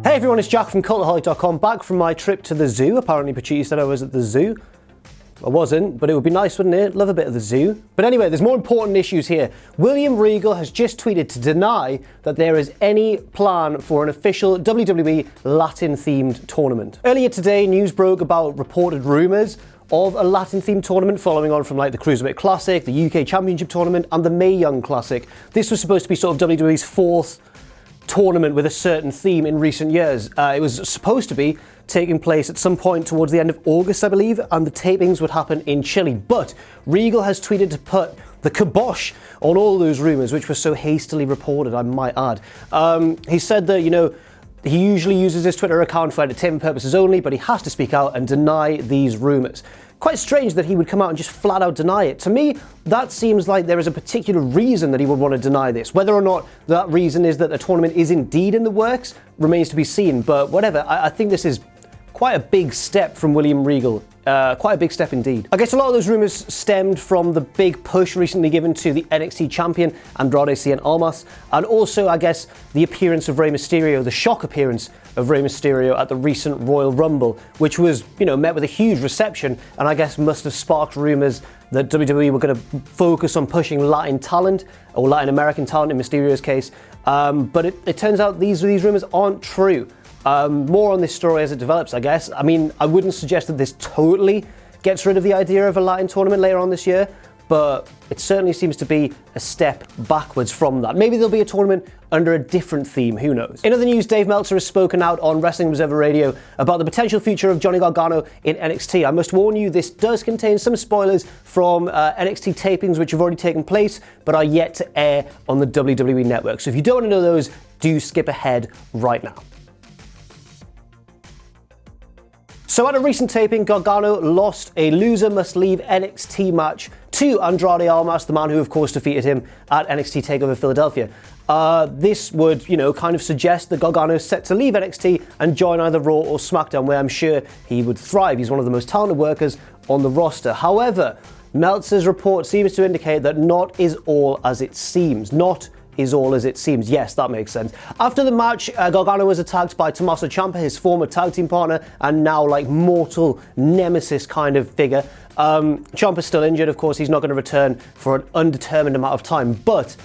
Hey everyone, it's Jack from Cultaholic.com, back from my trip to the zoo. Apparently Pachi said I was at the zoo. I wasn't, but it would be nice, wouldn't it? Love a bit of the zoo. But anyway, there's more important issues here. William Regal has just tweeted to deny that there is any plan for an official WWE Latin-themed tournament. Earlier today, news broke about reported rumours of a Latin-themed tournament following on from like the Cruiserweight Classic, the UK Championship Tournament, and the Mae Young Classic. This was supposed to be sort of WWE's fourth tournament with a certain theme in recent years. It was supposed to be taking place at some point towards the end of August, I believe, and the tapings would happen in Chile. But Regal has tweeted to put the kibosh on all those rumours, which were so hastily reported, I might add. He said that, he usually uses his Twitter account for entertainment purposes only, but he has to speak out and deny these rumours. Quite strange that he would come out and just flat out deny it. To me, that seems like there is a particular reason that he would want to deny this. Whether or not that reason is that the tournament is indeed in the works remains to be seen, but whatever. I think this is quite a big step from William Regal. Quite a big step indeed. I guess a lot of those rumours stemmed from the big push recently given to the NXT champion, Andrade Cien Almas, and also, I guess, the appearance of Rey Mysterio, the shock appearance of Rey Mysterio at the recent Royal Rumble, which was, met with a huge reception, and I guess must have sparked rumours that WWE were going to focus on pushing Latin talent, or Latin American talent in Mysterio's case, but it turns out these rumours aren't true. More on this story as it develops, I guess. I mean, I wouldn't suggest that this totally gets rid of the idea of a Latin tournament later on this year, but it certainly seems to be a step backwards from that. Maybe there'll be a tournament under a different theme, who knows? In other news, Dave Meltzer has spoken out on Wrestling Observer Radio about the potential future of Johnny Gargano in NXT. I must warn you, this does contain some spoilers from NXT tapings which have already taken place, but are yet to air on the WWE network. So if you don't want to know those, do skip ahead right now. So at a recent taping, Gargano lost a loser must leave NXT match to Andrade Almas, the man who of course defeated him at NXT TakeOver Philadelphia. This would, kind of suggest that Gargano is set to leave NXT and join either Raw or SmackDown, where I'm sure he would thrive. He's one of the most talented workers on the roster. However, Meltzer's report seems to indicate that not is all as it seems. Not is all as it sees. Yes, that makes sense. After the match, Gargano was attacked by Tommaso Ciampa, his former tag team partner, and now mortal nemesis kind of figure. Ciampa's still injured, of course. He's not going to return for an undetermined amount of time, but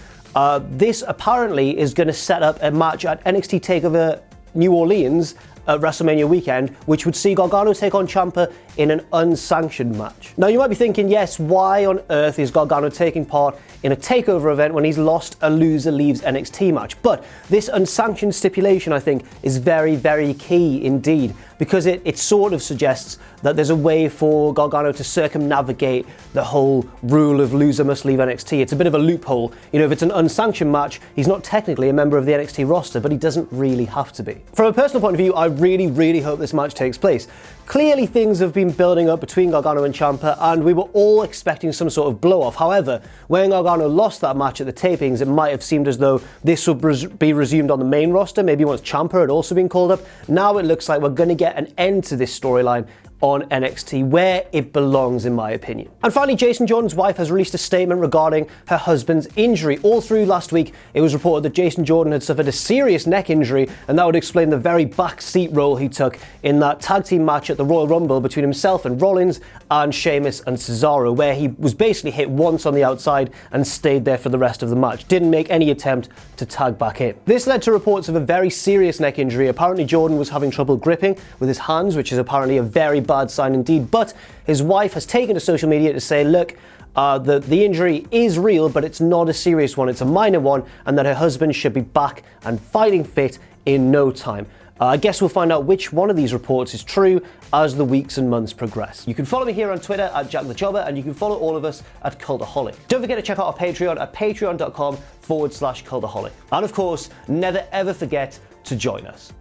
this apparently is going to set up a match at NXT TakeOver New Orleans at WrestleMania weekend, which would see Gargano take on Ciampa in an unsanctioned match. Now you might be thinking, yes, why on earth is Gargano taking part in a takeover event when he's lost a loser leaves NXT match? But this unsanctioned stipulation, I think, is very, very key indeed, because it sort of suggests that there's a way for Gargano to circumnavigate the whole rule of loser must leave NXT. It's a bit of a loophole. If it's an unsanctioned match, he's not technically a member of the NXT roster, but he doesn't really have to be. From a personal point of view, I really, really hope this match takes place. Clearly things have been building up between Gargano and Ciampa, and we were all expecting some sort of blow-off. However, when Gargano lost that match at the tapings, it might have seemed as though this would be resumed on the main roster, maybe once Ciampa had also been called up. Now it looks like we're going to get an end to this storyline on NXT, where it belongs, in my opinion. And finally, Jason Jordan's wife has released a statement regarding her husband's injury. All through last week, it was reported that Jason Jordan had suffered a serious neck injury, and that would explain the very backseat role he took in that tag team match at the Royal Rumble between himself and Rollins and Sheamus and Cesaro, where he was basically hit once on the outside and stayed there for the rest of the match. Didn't make any attempt to tag back in. This led to reports of a very serious neck injury. Apparently Jordan was having trouble gripping with his hands, which is apparently a very bad sign indeed, but his wife has taken to social media to say, look, the injury is real, but it's not a serious one, it's a minor one, and that her husband should be back and fighting fit in no time. I guess we'll find out which one of these reports is true as the weeks and months progress. You can follow me here on Twitter at JackTheJobber, and you can follow all of us at Cultaholic. Don't forget to check out our Patreon at patreon.com/Cultaholic. And of course, never ever forget to join us.